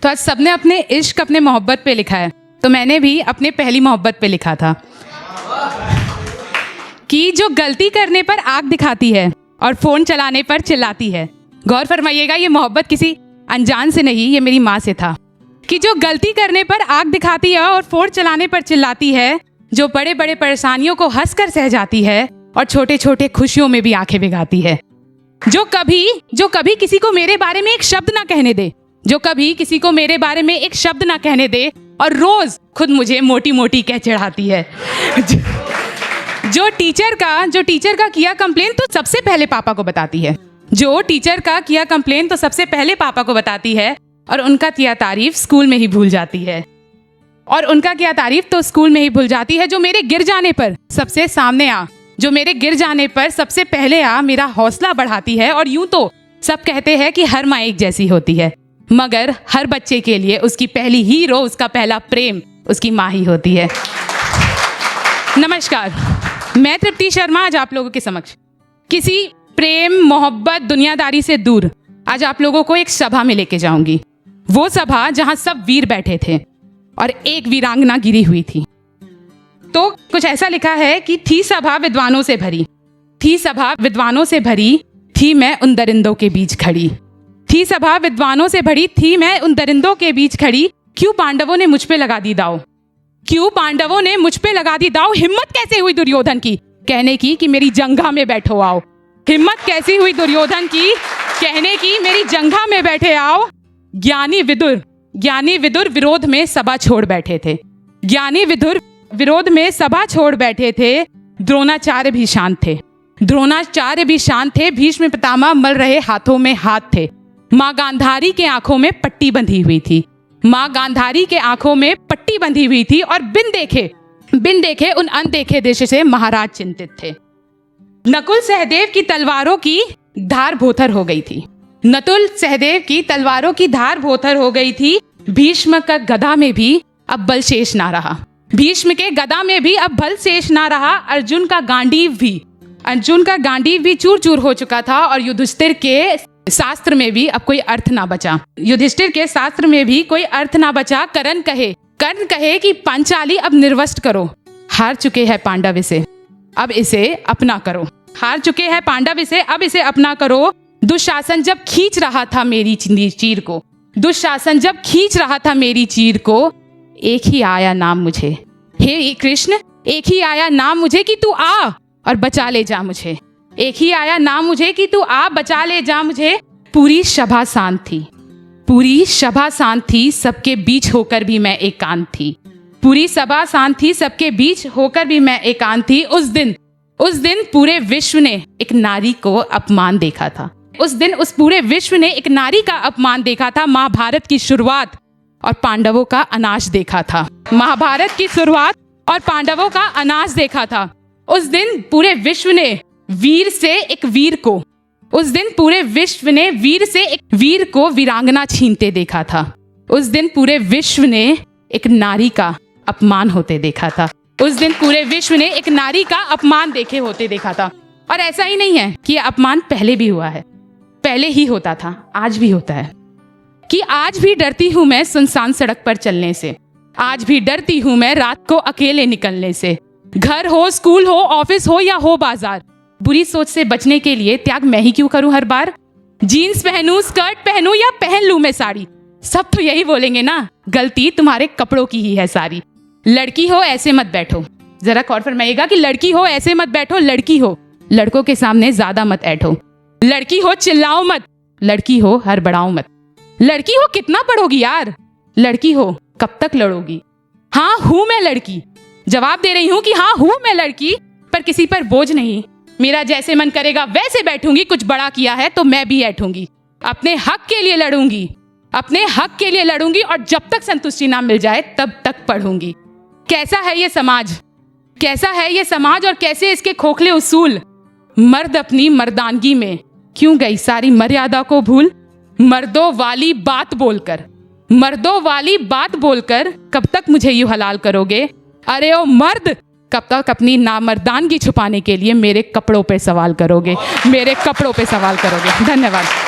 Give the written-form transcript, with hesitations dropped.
तो आज सबने अपने इश्क, अपने मोहब्बत पे लिखा है, तो मैंने भी अपने पहली मोहब्बत पे लिखा था कि जो गलती करने पर आग दिखाती है और फ़ोन चलाने पर चिल्लाती है। गौर फरमाइएगा, ये मोहब्बत किसी अनजान से नहीं, ये मेरी माँ से था। कि जो गलती करने पर आग दिखाती है और फ़ोन चलाने पर चिल्लाती है, जो बड़े बड़े परेशानियों को हंसकर सह जाती है और छोटे छोटे खुशियों में भी आंखें भिगाती है। जो कभी किसी को मेरे बारे में एक शब्द ना कहने दे, जो कभी किसी को मेरे बारे में एक शब्द ना कहने दे और रोज खुद मुझे मोटी मोटी कह चढ़ाती है। जो टीचर का किया कंप्लेन तो सबसे पहले पापा को बताती है, जो टीचर का किया कंप्लेन तो सबसे पहले पापा को बताती है और उनका किया तारीफ स्कूल में ही भूल जाती है, और उनका किया तारीफ तो स्कूल में ही भूल जाती है। जो मेरे गिर जाने पर सबसे सामने आ, जो मेरे गिर जाने पर सबसे पहले आ, मेरा हौसला बढ़ाती है। और यूं तो सब कहते हैं कि हर माँ एक जैसी होती है, मगर हर बच्चे के लिए उसकी पहली हीरो, उसका पहला प्रेम उसकी माँ ही होती है। नमस्कार, मैं तृप्ति शर्मा आज आप लोगों के समक्ष किसी प्रेम, मोहब्बत, दुनियादारी से दूर आज आप लोगों को एक सभा में लेके जाऊंगी। वो सभा जहां सब वीर बैठे थे और एक वीरांगना गिरी हुई थी। तो कुछ ऐसा लिखा है कि थी सभा विद्वानों से भरी, थी सभा विद्वानों से भरी, थी मैं उन दरिंदों के बीच खड़ी। थी सभा विद्वानों से भरी, थी मैं उन दरिंदों के बीच खड़ी। क्यों पांडवों ने मुझ पे लगा दी दाव, क्यों पांडवों ने मुझ पे लगा दी दाव। हिम्मत कैसे हुई दुर्योधन की कहने की कि मेरी जंघा में बैठो आओ। हिम्मत कैसी हुई दुर्योधन की कहने की मेरी जंघा में बैठे आओ। ज्ञानी विदुर विरोध में सभा छोड़ बैठे थे, ज्ञानी विदुर विरोध में सभा छोड़ बैठे थे। द्रोणाचार्य भी शांत थे, द्रोणाचार्य भी शांत थे। भीष्म पितामह मल रहे, हाथों में हाथ थे। माँ गांधारी के आंखों में पट्टी बंधी हुई थी, माँ गांधारी के आंखों में पट्टी बंधी हुई थी। और बिन देखे उन अनदेखे देश से महाराज चिंतित थे। नकुल सहदेव की तलवारों की धार भोथर हो गई थी, नकुल सहदेव की तलवारों की धार भोथर हो गई थी। भीष्म का गदा में भी अब बल शेष ना रहा, भीष्म के गदा में भी अब बल शेष ना रहा। अर्जुन का गांडीव भी चूर चूर हो चुका था और युधिष्ठिर के शास्त्र में भी अब कोई अर्थ ना बचा, युधिष्ठिर के शास्त्र में भी कोई अर्थ ना बचा। कर्ण कहे कि पांचाली अब निर्वस्त करो, हार चुके हैं पांडव इसे, अब इसे अपना करो। हार चुके हैं पांडव इसे, अब इसे अपना करो। दुशासन जब खींच रहा था मेरी चीर को, दुशासन जब खींच रहा था मेरी चीर को, एक ही आया नाम मुझे, हे कृष्ण एक ही आया नाम मुझे कि तू आ और बचा ले जा मुझे। एक ही आया नाम मुझे कि तू आ बचा ले जा मुझे। पूरी सभा शांत थी, पूरी सभा शांत थी, सबके बीच होकर भी मैं एकांत थी। पूरी सभा शांत थी, सबके बीच होकर भी मैं एकांत थी। उस दिन पूरे विश्व ने एक नारी को अपमान देखा था, उस दिन उस पूरे विश्व ने एक नारी का अपमान देखा था। महाभारत की शुरुआत और पांडवों का अनाश देखा था, महाभारत की शुरुआत और पांडवों का अनाश देखा था। उस दिन पूरे विश्व ने वीर से एक वीर को, उस दिन पूरे विश्व ने वीर से एक वीर को वीरांगना छीनते देखा था। उस दिन पूरे विश्व ने एक नारी का अपमान होते देखा था, उस दिन पूरे विश्व ने एक नारी का अपमान देखे होते देखा था। और ऐसा ही नहीं है कि अपमान पहले भी हुआ है, पहले ही होता था, आज भी होता है। कि आज भी डरती हूँ मैं सुनसान सड़क पर चलने से, आज भी डरती हूँ मैं रात को अकेले निकलने से। घर हो, स्कूल हो, ऑफिस हो या हो बाजार, बुरी सोच से बचने के लिए त्याग मैं ही क्यों करूं हर बार। जीन्स पहनूं, स्कर्ट पहनूं या पहन लूं मैं साड़ी, सब तो यही बोलेंगे ना, गलती तुम्हारे कपड़ों की ही है सारी। लड़की हो ऐसे मत बैठो, जरा गौर फरमाइएगा कि लड़की हो ऐसे मत बैठो। लड़की हो लड़कों के सामने ज्यादा मत ऐठो, लड़की हो चिल्लाओ मत, लड़की हो हड़बड़ाओ मत। लड़की हो कितना पढ़ोगी यार, लड़की हो कब तक लड़ोगी। हाँ हूं मैं लड़की, जवाब दे रही हूँ कि हाँ हूं मैं लड़की, पर किसी पर बोझ नहीं। मेरा जैसे मन करेगा वैसे बैठूंगी, कुछ बड़ा किया है तो मैं भी ऐठूंगी। अपने हक के लिए लड़ूंगी, अपने हक के लिए लड़ूंगी, और जब तक संतुष्टि ना मिल जाए तब तक पढ़ूंगी। कैसा है ये समाज, कैसा है ये समाज और कैसे इसके खोखले उसूल। मर्द अपनी मर्दानगी में क्यों गई सारी मर्यादा को भूल। मर्दों वाली बात बोलकर, मर्दों वाली बात बोलकर कब तक मुझे यूं हलाल करोगे। अरे ओ मर्द, कब तक अपनी नामर्दानगी छुपाने के लिए मेरे कपड़ों पे सवाल करोगे, मेरे कपड़ों पे सवाल करोगे। धन्यवाद।